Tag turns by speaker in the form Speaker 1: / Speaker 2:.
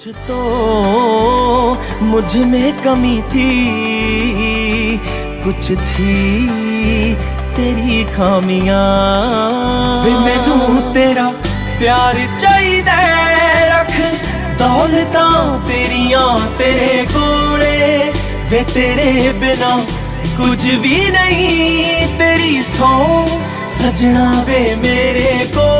Speaker 1: कुछ तो मुझ में कमी थी, कुछ थी तेरी खामियां। वे मैनू तेरा प्यार चाहिदा रख दौलतां तेरियां तेरे कोले, वे तेरे बिना कुछ भी नहीं, तेरी सौ सजना वे मेरे को।